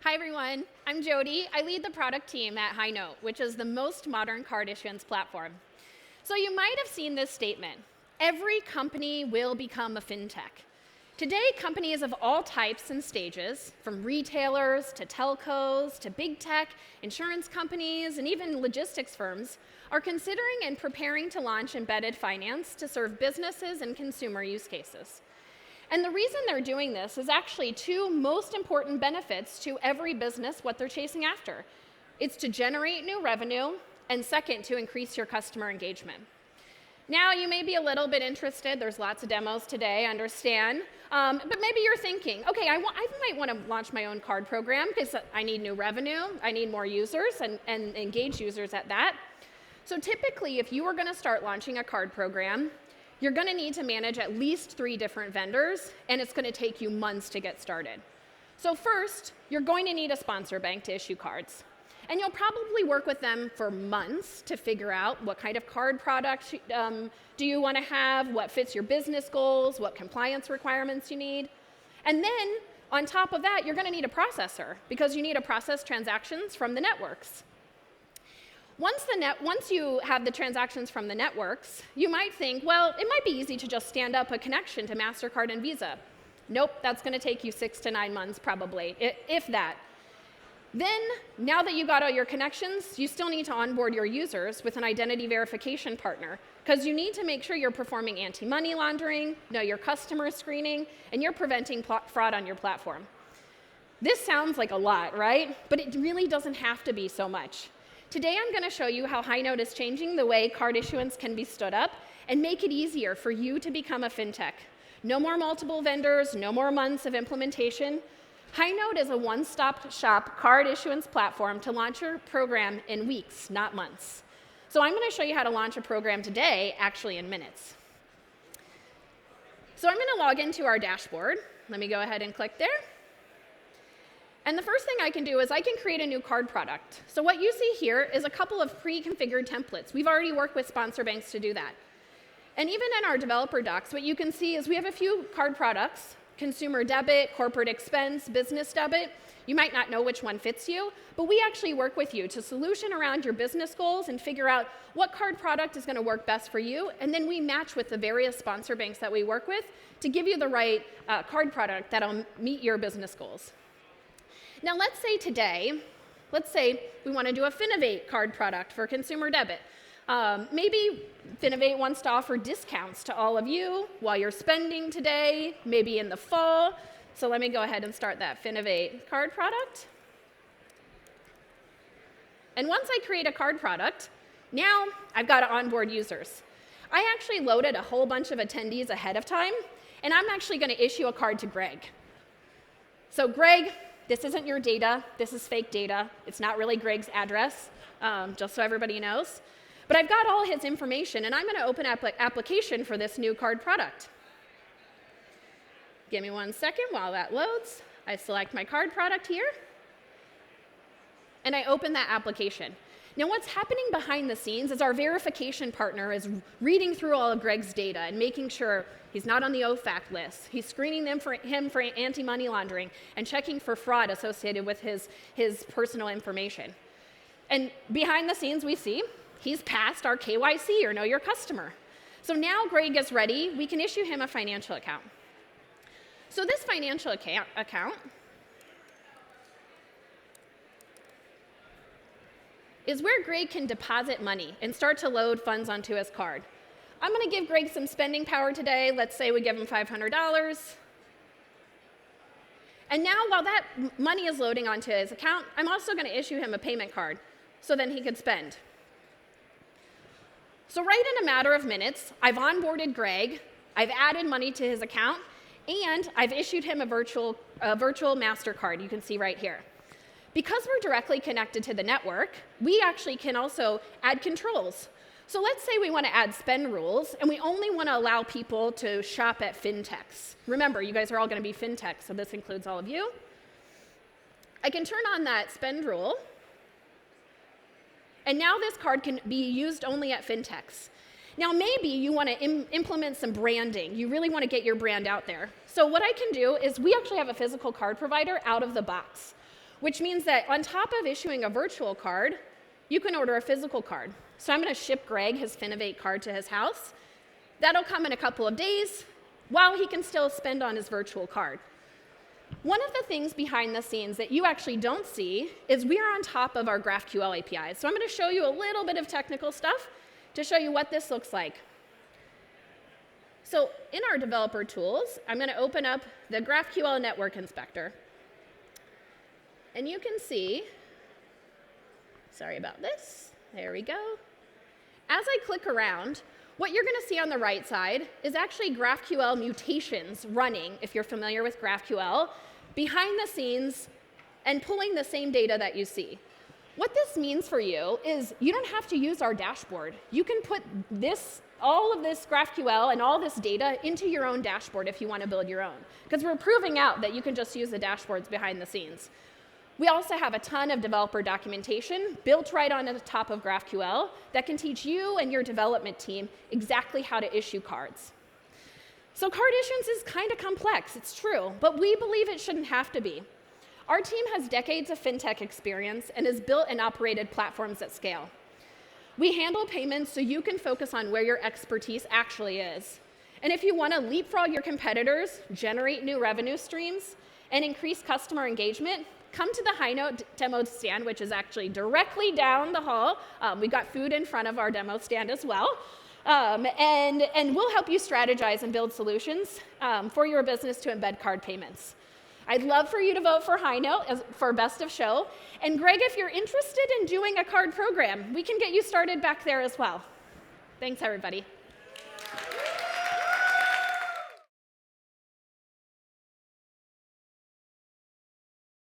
Hi everyone, I'm Jody. I lead the product team at Highnote, which is the most modern card issuance platform. So you might have seen this statement: every company will become a fintech. Today, companies of all types and stages, from retailers to telcos to big tech, insurance companies, and even logistics firms, are considering and preparing to launch embedded finance to serve businesses and consumer use cases. And the reason they're doing this is actually two most important benefits to every business, what they're chasing after. It's to generate new revenue, and second, to increase your customer engagement. Now, you may be a little bit interested. There's lots of demos today, I understand. But maybe you're thinking, okay, I might want to launch my own card program because I need new revenue, I need more users, and engage users at that. So typically, if you were going to start launching a card program, you're going to need to manage at least 3 different vendors, and it's going to take you months to get started. So first, you're going to need a sponsor bank to issue cards. And you'll probably work with them for months to figure out what kind of card product do you want to have, what fits your business goals, what compliance requirements you need. And then, on top of that, you're going to need a processor, because you need to process transactions from the networks. Once you have the transactions from the networks, you might think, well, it might be easy to just stand up a connection to MasterCard and Visa. Nope, that's going to take you 6 to 9 months probably, if that. Then, now that you got all your connections, you still need to onboard your users with an identity verification partner, because you need to make sure you're performing anti-money laundering, know your customer screening, and you're preventing fraud on your platform. This sounds like a lot, right? But it really doesn't have to be so much. Today, I'm going to show you how Highnote is changing the way card issuance can be stood up and make it easier for you to become a fintech. No more multiple vendors, no more months of implementation. Highnote is a one-stop shop card issuance platform to launch your program in weeks, not months. So I'm going to show you how to launch a program today, actually in minutes. So I'm going to log into our dashboard. Let me go ahead and click there. And the first thing I can do is I can create a new card product. So what you see here is a couple of pre-configured templates. We've already worked with sponsor banks to do that. And even in our developer docs, what you can see is we have a few card products: consumer debit, corporate expense, business debit. You might not know which one fits you, but we actually work with you to solution around your business goals and figure out what card product is going to work best for you, and then we match with the various sponsor banks that we work with to give you the right card product that'll meet your business goals. Now let's say we want to do a Finovate card product for consumer debit. Maybe Finovate wants to offer discounts to all of you while you're spending today, maybe in the fall. So let me go ahead and start that Finovate card product. And once I create a card product, now I've got to onboard users. I actually loaded a whole bunch of attendees ahead of time, and I'm actually going to issue a card to Greg. So Greg, this isn't your data. This is fake data. It's not really Greg's address, just so everybody knows. But I've got all his information, and I'm going to open up an application for this new card product. Give me 1 second while that loads. I select my card product here, and I open that application. Now, what's happening behind the scenes is our verification partner is reading through all of Greg's data and making sure he's not on the OFAC list. He's screening him for anti-money laundering and checking for fraud associated with his personal information. And behind the scenes, we see he's passed our KYC, or Know Your Customer. So now Greg is ready. We can issue him a financial account. So this financial account is where Greg can deposit money and start to load funds onto his card. I'm going to give Greg some spending power today. Let's say we give him $500. And now, while that money is loading onto his account, I'm also going to issue him a payment card so then he could spend. So right in a matter of minutes, I've onboarded Greg, I've added money to his account, and I've issued him a virtual MasterCard, you can see right here. Because we're directly connected to the network, we actually can also add controls. So let's say we want to add spend rules, and we only want to allow people to shop at fintechs. Remember, you guys are all going to be fintechs, so this includes all of you. I can turn on that spend rule, and now this card can be used only at fintechs. Now, maybe you want to implement some branding. You really want to get your brand out there. So what I can do is we actually have a physical card provider out of the box. which means that on top of issuing a virtual card, you can order a physical card. So I'm going to ship Greg his Finovate card to his house. That'll come in a couple of days while he can still spend on his virtual card. One of the things behind the scenes that you actually don't see is we are on top of our GraphQL API. So I'm going to show you a little bit of technical stuff to show you what this looks like. So in our developer tools, I'm going to open up the GraphQL Network Inspector. And you can see, sorry about this, there we go. As I click around, what you're going to see on the right side is actually GraphQL mutations running, if you're familiar with GraphQL, behind the scenes and pulling the same data that you see. What this means for you is you don't have to use our dashboard. You can put all of this GraphQL and all this data into your own dashboard if you want to build your own, because we're proving out that you can just use the dashboards behind the scenes. We also have a ton of developer documentation built right on the top of GraphQL that can teach you and your development team exactly how to issue cards. So card issuance is kind of complex, it's true, but we believe it shouldn't have to be. Our team has decades of fintech experience and has built and operated platforms at scale. We handle payments so you can focus on where your expertise actually is. And if you want to leapfrog your competitors, generate new revenue streams, and increase customer engagement, come to the Highnote demo stand, which is actually directly down the hall. We've got food in front of our demo stand as well. And we'll help you strategize and build solutions for your business to embed card payments. I'd love for you to vote for Highnote for Best of Show. And Greg, if you're interested in doing a card program, we can get you started back there as well. Thanks, everybody.